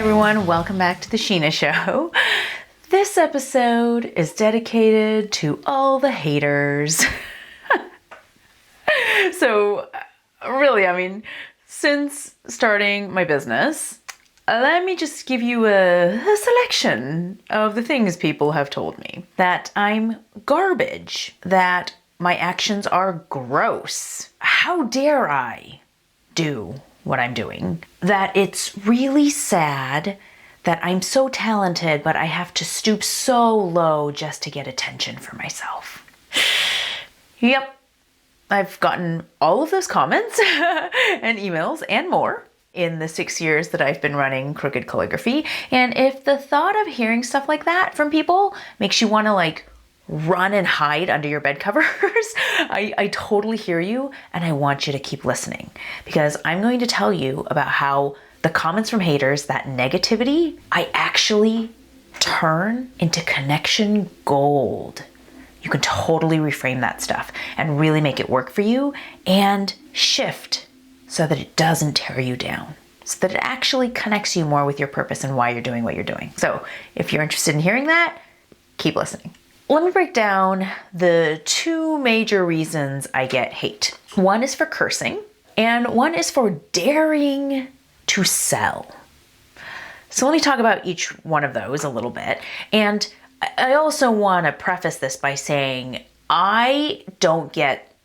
everyone, welcome back to the Shinah Show. This episode is dedicated to all the haters. So really, since starting my business, let me just give you a selection of the things people have told me. That I'm garbage, that my actions are gross. How dare I do what I'm doing? That it's really sad that I'm so talented, but I have to stoop so low just to get attention for myself. Yep, I've gotten all of those comments and emails and more in the 6 years that I've been running Crooked Calligraphy. And if the thought of hearing stuff like that from people makes you want to run and hide under your bed covers, I totally hear you, and I want you to keep listening, because I'm going to tell you about how the comments from haters, that negativity, I actually turn into connection gold. You can totally reframe that stuff and really make it work for you and shift so that it doesn't tear you down, so that it actually connects you more with your purpose and why you're doing what you're doing. So if you're interested in hearing that, keep listening. Let me break down the two major reasons I get hate. One is for cursing, and one is for daring to sell. So let me talk about each one of those a little bit. And I also want to preface this by saying I don't get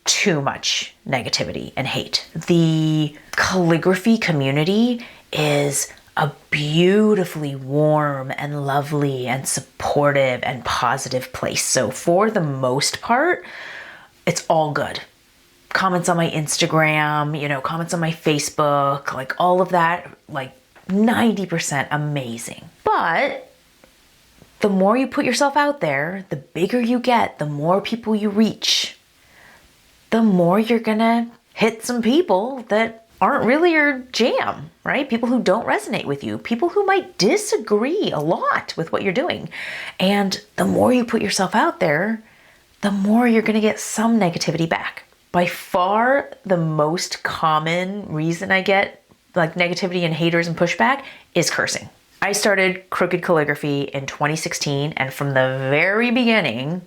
too much negativity and hate. The calligraphy community is a beautifully warm and lovely and supportive and positive place. So for the most part, it's all good. Comments on my Instagram, comments on my Facebook, all of that, 90% amazing. But the more you put yourself out there, the bigger you get, the more people you reach, the more you're gonna hit some people that aren't really your jam, right? People who don't resonate with you, people who might disagree a lot with what you're doing. And the more you put yourself out there, the more you're gonna get some negativity back. By far, the most common reason I get negativity and haters and pushback is cursing. I started Crooked Calligraphy in 2016, and from the very beginning,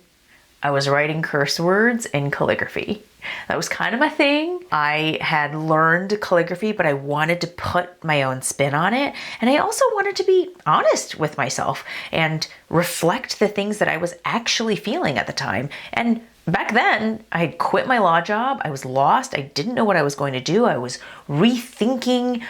I was writing curse words in calligraphy. That was kind of my thing. I had learned calligraphy, but I wanted to put my own spin on it. And I also wanted to be honest with myself and reflect the things that I was actually feeling at the time. And back then, I had quit my law job. I was lost. I didn't know what I was going to do. I was rethinking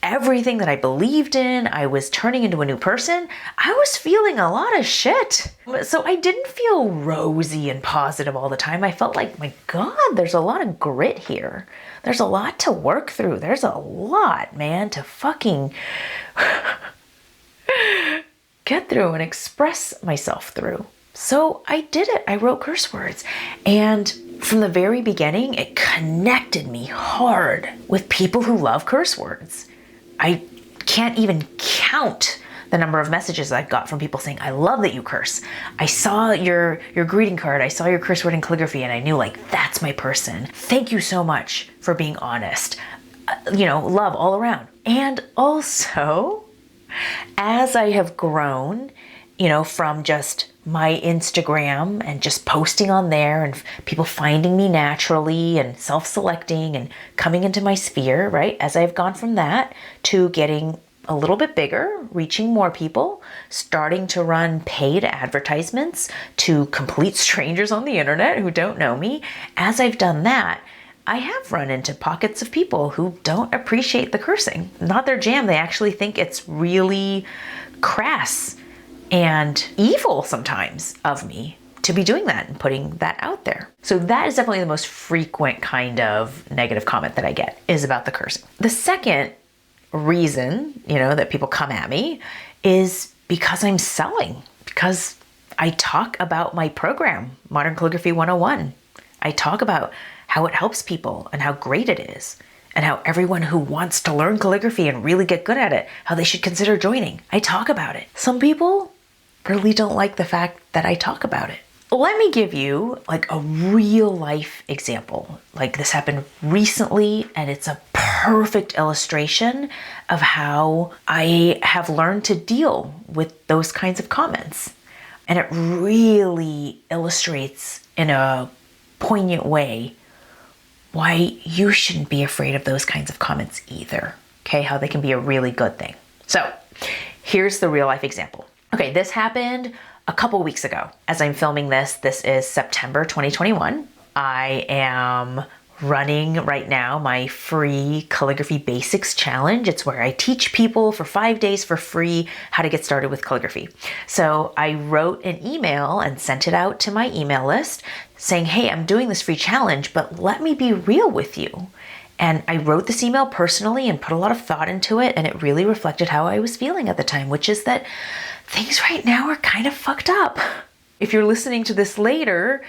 everything that I believed in. I was turning into a new person. I was feeling a lot of shit. So I didn't feel rosy and positive all the time. I felt like, my God, there's a lot of grit here. There's a lot to work through. There's a lot, man, to fucking get through and express myself through. So I did it. I wrote curse words. And from the very beginning, it connected me hard with people who love curse words. I can't even count the number of messages I've got from people saying, I love that you curse. I saw your greeting card. I saw your curse word in calligraphy, and I knew that's my person. Thank you so much for being honest. Love all around. And also, as I have grown, from just my Instagram and just posting on there and people finding me naturally and self-selecting and coming into my sphere, right? As I've gone from that to getting a little bit bigger, reaching more people, starting to run paid advertisements to complete strangers on the internet who don't know me. As I've done that, I have run into pockets of people who don't appreciate the cursing. Not their jam. They actually think it's really crass and evil sometimes of me to be doing that and putting that out there. So that is definitely the most frequent kind of negative comment that I get, is about the cursing. The second reason, that people come at me is because I'm selling, because I talk about my program, Modern Calligraphy 101. I talk about how it helps people and how great it is, and how everyone who wants to learn calligraphy and really get good at it, how they should consider joining. I talk about it. Some people really don't like the fact that I talk about it. Let me give you a real life example. This happened recently, and it's a perfect illustration of how I have learned to deal with those kinds of comments. And it really illustrates in a poignant way why you shouldn't be afraid of those kinds of comments either. Okay, how they can be a really good thing. So here's the real life example. Okay, this happened a couple weeks ago. As I'm filming this, this is September 2021. I am running right now my free calligraphy basics challenge. It's where I teach people for 5 days for free how to get started with calligraphy. So I wrote an email and sent it out to my email list saying, hey, I'm doing this free challenge, but let me be real with you. And I wrote this email personally and put a lot of thought into it, and it really reflected how I was feeling at the time, which is that things right now are kind of fucked up. If you're listening to this later,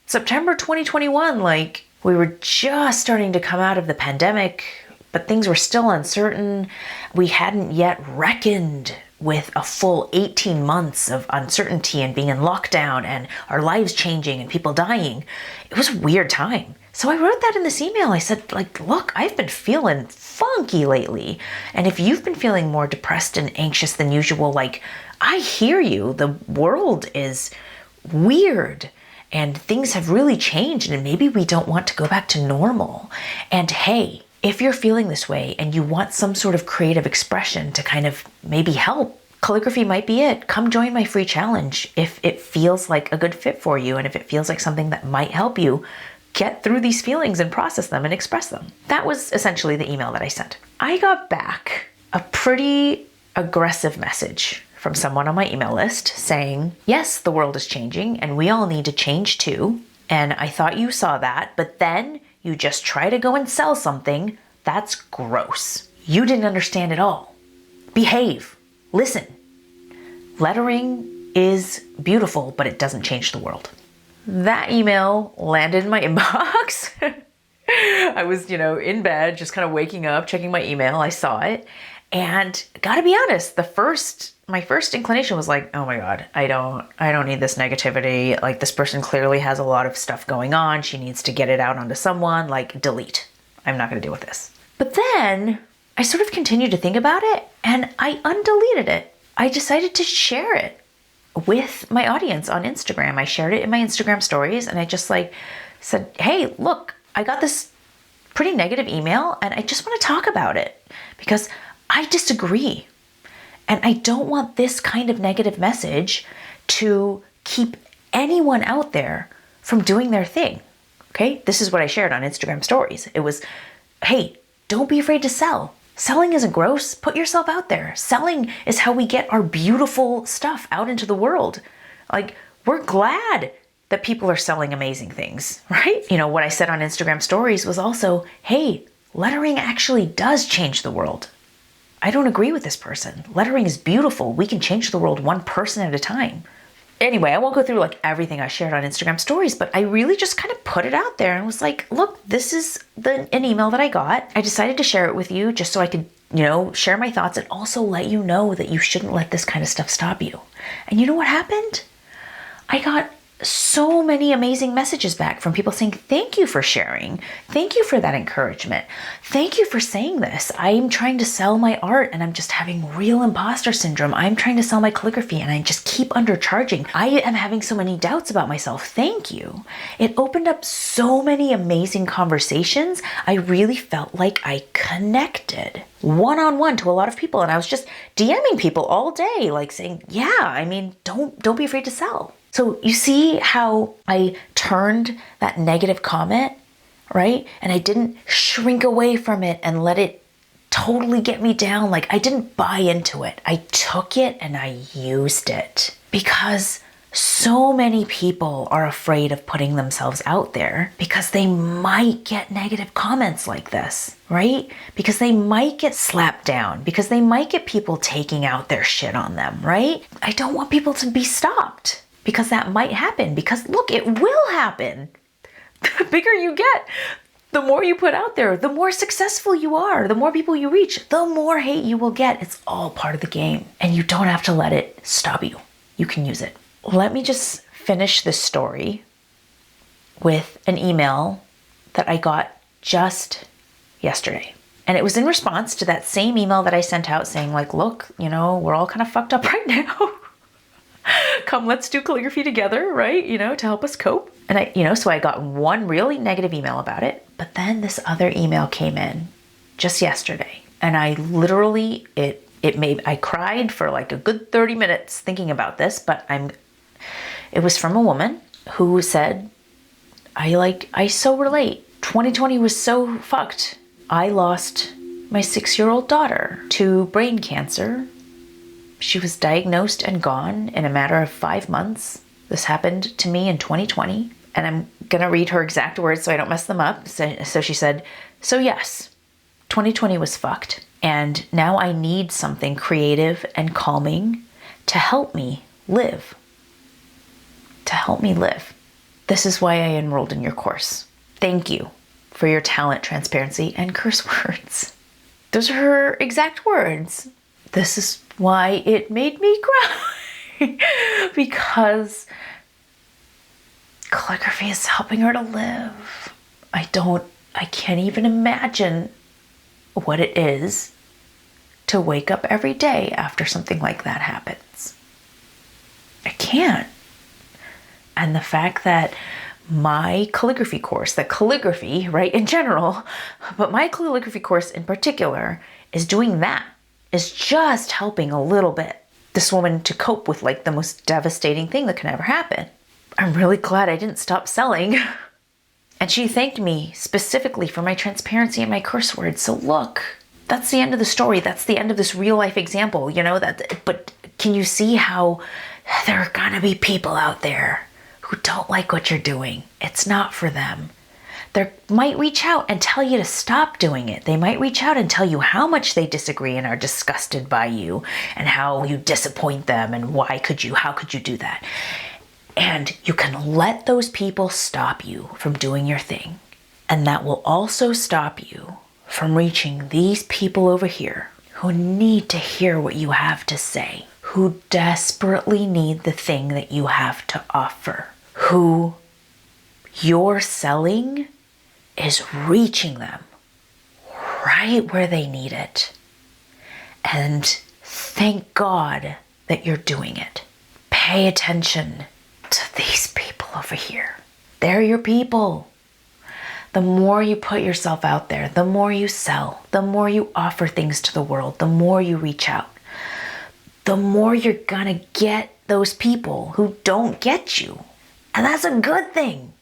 September 2021, like, we were just starting to come out of the pandemic, but things were still uncertain. We hadn't yet reckoned with a full 18 months of uncertainty and being in lockdown and our lives changing and people dying. It was a weird time. So I wrote that in this email. I said, like, look, I've been feeling funky lately. And if you've been feeling more depressed and anxious than usual, like, I hear you. The world is weird and things have really changed and maybe we don't want to go back to normal. And hey, if you're feeling this way and you want some sort of creative expression to kind of maybe help, calligraphy might be it. Come join my free challenge if it feels like a good fit for you and if it feels like something that might help you get through these feelings and process them and express them. That was essentially the email that I sent. I got back a pretty aggressive message from someone on my email list saying, yes, the world is changing and we all need to change too. And I thought you saw that, but then you just try to go and sell something. That's gross. You didn't understand at all. Behave. Listen. Lettering is beautiful, but it doesn't change the world. That email landed in my inbox. I was, in bed, just kind of waking up, checking my email. I saw it. And gotta be honest, my first inclination was like, oh my God, I don't need this negativity. Like, this person clearly has a lot of stuff going on. She needs to get it out onto someone. Like, delete. I'm not gonna deal with this. But then I sort of continued to think about it and I undeleted it. I decided to share it with my audience on Instagram. I shared it in my Instagram stories and I just said, hey, look, I got this pretty negative email and I just want to talk about it because I disagree. And I don't want this kind of negative message to keep anyone out there from doing their thing. Okay? This is what I shared on Instagram stories. It was, hey, don't be afraid to sell. Selling isn't gross. Put yourself out there. Selling is how we get our beautiful stuff out into the world. Like, we're glad that people are selling amazing things, right? What I said on Instagram stories was also, hey, lettering actually does change the world. I don't agree with this person. Lettering is beautiful. We can change the world one person at a time. Anyway, I won't go through everything I shared on Instagram stories, but I really just kind of put it out there and was like, look, this is an email that I got. I decided to share it with you just so I could, share my thoughts and also let you know that you shouldn't let this kind of stuff stop you. And you know what happened? I got so many amazing messages back from people saying, thank you for sharing. Thank you for that encouragement. Thank you for saying this. I'm trying to sell my art and I'm just having real imposter syndrome. I'm trying to sell my calligraphy and I just keep undercharging. I am having so many doubts about myself. Thank you. It opened up so many amazing conversations. I really felt like I connected one-on-one to a lot of people. And I was just DMing people all day, saying, yeah, don't be afraid to sell. So you see how I turned that negative comment, right? And I didn't shrink away from it and let it totally get me down. I didn't buy into it. I took it and I used it because so many people are afraid of putting themselves out there because they might get negative comments like this, right? Because they might get slapped down, because they might get people taking out their shit on them, right? I don't want people to be stopped. Because that might happen. Because look, it will happen. The bigger you get, the more you put out there, the more successful you are, the more people you reach, the more hate you will get. It's all part of the game. And you don't have to let it stop you. You can use it. Let me just finish this story with an email that I got just yesterday. And it was in response to that same email that I sent out saying like, look, you know, we're all kind of fucked up right now. Come, let's do calligraphy together, right? You know, to help us cope. And I, you know, so I got one really negative email about it, but then this other email came in just yesterday. And I literally, I cried for like a good 30 minutes thinking about this, but it was from a woman who said, I so relate. 2020 was so fucked. I lost my 6-year-old daughter to brain cancer. She was diagnosed and gone in a matter of 5 months. This happened to me in 2020. And I'm going to read her exact words so I don't mess them up. So she said, so yes, 2020 was fucked. And now I need something creative and calming to help me live. To help me live. This is why I enrolled in your course. Thank you for your talent, transparency, and curse words. Those are her exact words. This is why it made me cry. Because calligraphy is helping her to live. I can't even imagine what it is to wake up every day after something like that happens. I can't. And the fact that my calligraphy course, that calligraphy, right, in general, but my calligraphy course in particular is doing that, is just helping a little bit this woman to cope with like the most devastating thing that can ever happen. I'm really glad I didn't stop selling. And she thanked me specifically for my transparency and my curse words. So look, that's the end of the story. That's the end of this real life example, you know, but can you see how there are gonna be people out there who don't like what you're doing? It's not for them. They might reach out and tell you to stop doing it. They might reach out and tell you how much they disagree and are disgusted by you and how you disappoint them and how could you do that? And you can let those people stop you from doing your thing. And that will also stop you from reaching these people over here who need to hear what you have to say, who desperately need the thing that you have to offer, who your selling is reaching them right where they need it. And thank God that you're doing it. Pay attention to these people over here. They're your people. The more you put yourself out there, the more you sell, the more you offer things to the world, the more you reach out, the more you're gonna get those people who don't get you. And that's a good thing.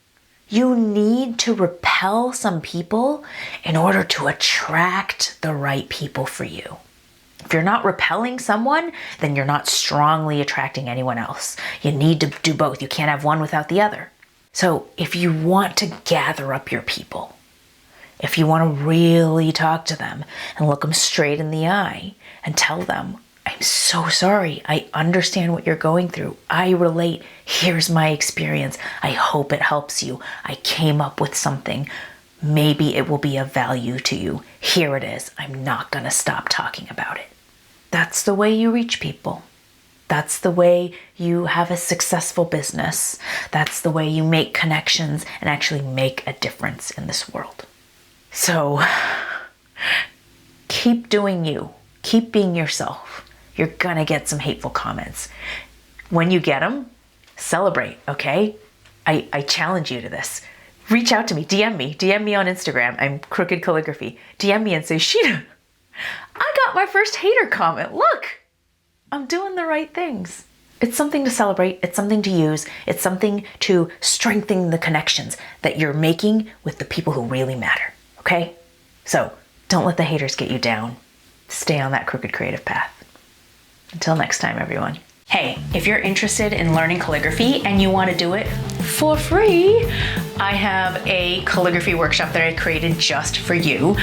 You need to repel some people in order to attract the right people for you. If you're not repelling someone, then you're not strongly attracting anyone else. You need to do both. You can't have one without the other. So if you want to gather up your people, if you want to really talk to them and look them straight in the eye and tell them, I'm so sorry. I understand what you're going through. I relate. Here's my experience. I hope it helps you. I came up with something. Maybe it will be of value to you. Here it is. I'm not going to stop talking about it. That's the way you reach people. That's the way you have a successful business. That's the way you make connections and actually make a difference in this world. So keep doing you. Keep being yourself. You're gonna get some hateful comments. When you get them, celebrate, okay? I challenge you to this. Reach out to me, DM me on Instagram. I'm Crooked Calligraphy. DM me and say, Shinah, I got my first hater comment. Look, I'm doing the right things. It's something to celebrate. It's something to use. It's something to strengthen the connections that you're making with the people who really matter, okay? So don't let the haters get you down. Stay on that crooked creative path. Until next time, everyone. Hey, if you're interested in learning calligraphy and you want to do it for free, I have a calligraphy workshop that I created just for you.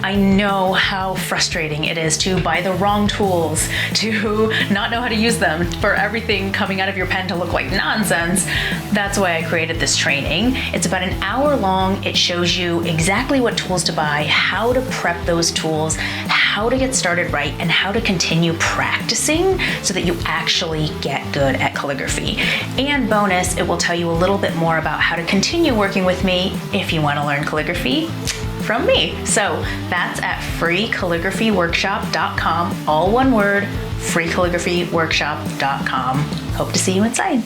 I know how frustrating it is to buy the wrong tools, to not know how to use them, for everything coming out of your pen to look like nonsense. That's why I created this training. It's about an hour long. It shows you exactly what tools to buy, how to prep those tools, how to get started right, and how to continue practicing so that you actually get good at calligraphy. And bonus, it will tell you a little bit more about how to continue working with me if you want to learn calligraphy from me. So that's at freecalligraphyworkshop.com, all one word, freecalligraphyworkshop.com. Hope to see you inside.